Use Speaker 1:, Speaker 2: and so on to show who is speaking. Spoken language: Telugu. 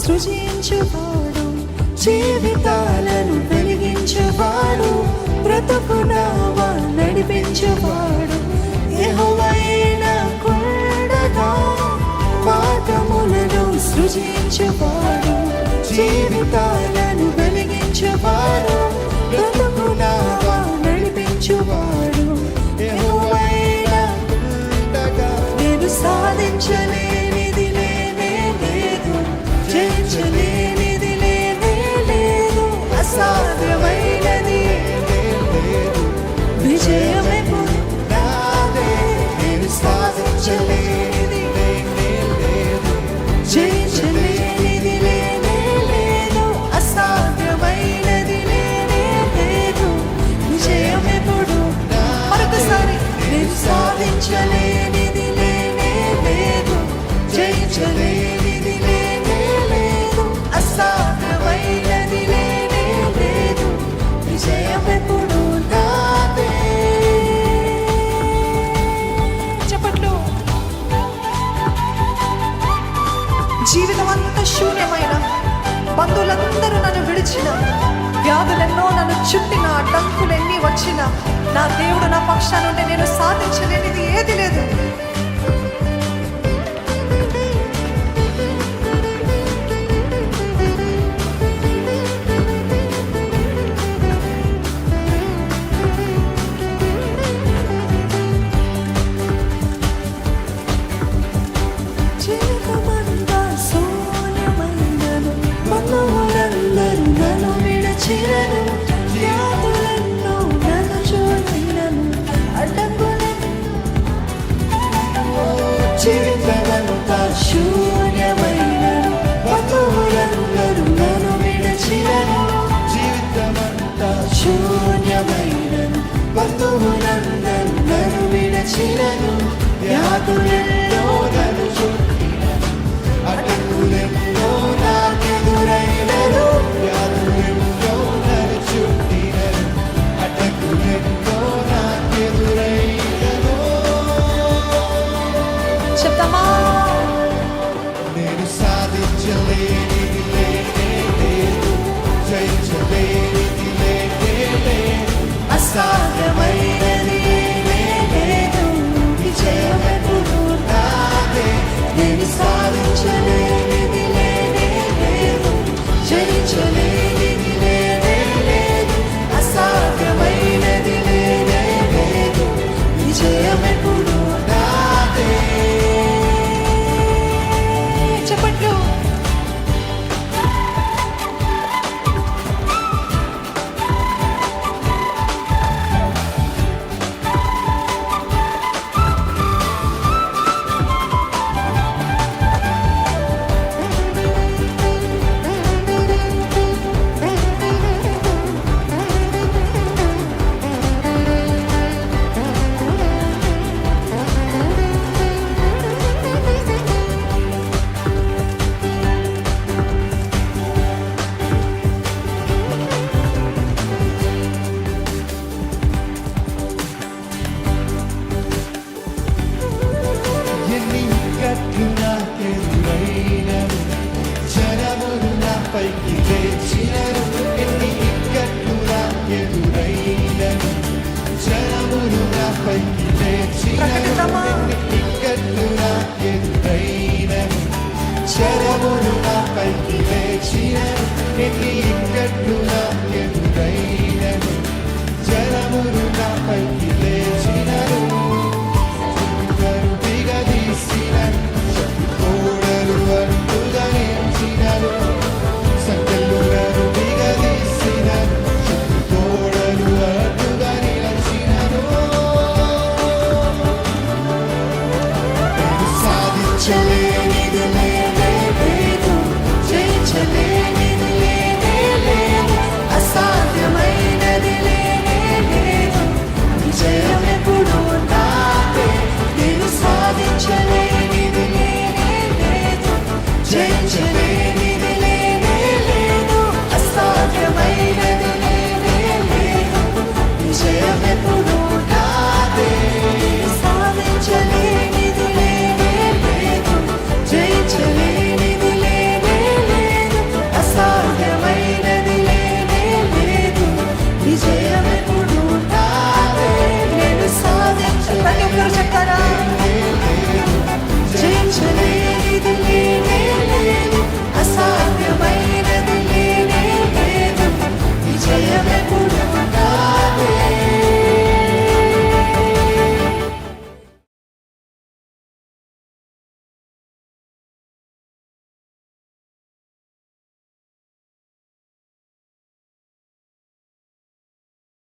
Speaker 1: సృజించువాడు, జీవితాలను వెలిగించువాడు, బ్రతుకునావా నడిపించువాడు. యెహోవాయే కొండగా మార్గములను సృజించువాడు, జీవితాలను వెలిగించువాడు, బ్రతుకునావా నడిపించువాడు. యెహోవాయే కొండగా నేను సాధించలేనిది లేనే లేదు, జయించలేనిది లేనే లేదు, అసాధ్యమైనది విజయమెప్పుడు నాదే. నేను సాధించలేనిది లేనే లేదు, జయించలేనిది లేనే లేదు, అసాధ్యమైనది లేనే లేదు, విజయమెప్పుడు మరొకసారి. నేను సాధించలేనిది లేనే లేదు, జయించలేనిది లేనే లేదు, అసాధ్యమైనది లేనే లేదు, విజయమెప్పుడు నాదే. చెప్పట్లు. జీవితం అంతా శూన్యమైన, బంధువులందరూ నన్ను విడిచిన, వ్యాధులెన్నో నన్ను చుట్టిన, అడ్డంకులెన్ని వచ్చిన, నా దేవుడు నా పక్షాన ఉంటే నేను సాధించలేనిది ఏది లేదు. జీవితమంతా శూన్యమైనను, బంధువులందరూ నన్ను విడిచినను, వ్యాధులెన్నో నన్ను చుట్టినను, జీవితమంతా శూన్యమైనను, బంధువులందరూ నన్ను విడిచినను, జీవితమంతా శూన్యమైనను, బంధువులందరూ నన్ను విడిచినను, వ్యాధులెన్నో నన్ను చుట్టినను, అడ్డంకులెన్నో నాకెదురైనను, వ్యాధులెన్నో నన్ను చుట్టినను, అడ్డంకులెన్నో నాకెదురైనను. చెప్తామా? నేను సాధించలేనిది లేనే లేదు, జయించలేనిది లేనే లేదు, అసాధ్యమైనది లేనే లేదు, విజయమెప్పుడు నాదే. నేను సాధించలేనిది లేనే లేదు, జయించలేనిది లేనే లేదు, అసాధ్యమైనది లేనే లేదు, విజయమెప్పుడు నాదే. చెప్పట్లు. ఎన్ని ఇక్కట్లు నాకెదురైనను, జనములు నాపైకి లేచినను, ఎన్ని ఇక్కట్లు నాకెదురైనను, జనములు నాపైకి లేచినను, ఎన్ని ఇక్కట్లు నాకెదురైనను, జనములు నాపైకి లేచినను, ఎన్ని ఇక్కట్లు నాకెదురైనను, జనములు నాపైకి లేచినను, దిగదీసినను, కోడలు అడ్డుగా నిలిచినను, సంకెళ్ళులను దిగదీసినను, కోడలు అడ్డుగా నిలిచినను. నేను సాధించలేనిది లేనే లేదు, జయించలేనిది లేనే లేదు, అసాధ్యమైనది లేనే లేదు, విజయమెప్పుడు నాదే. నేను సాధించలేనిది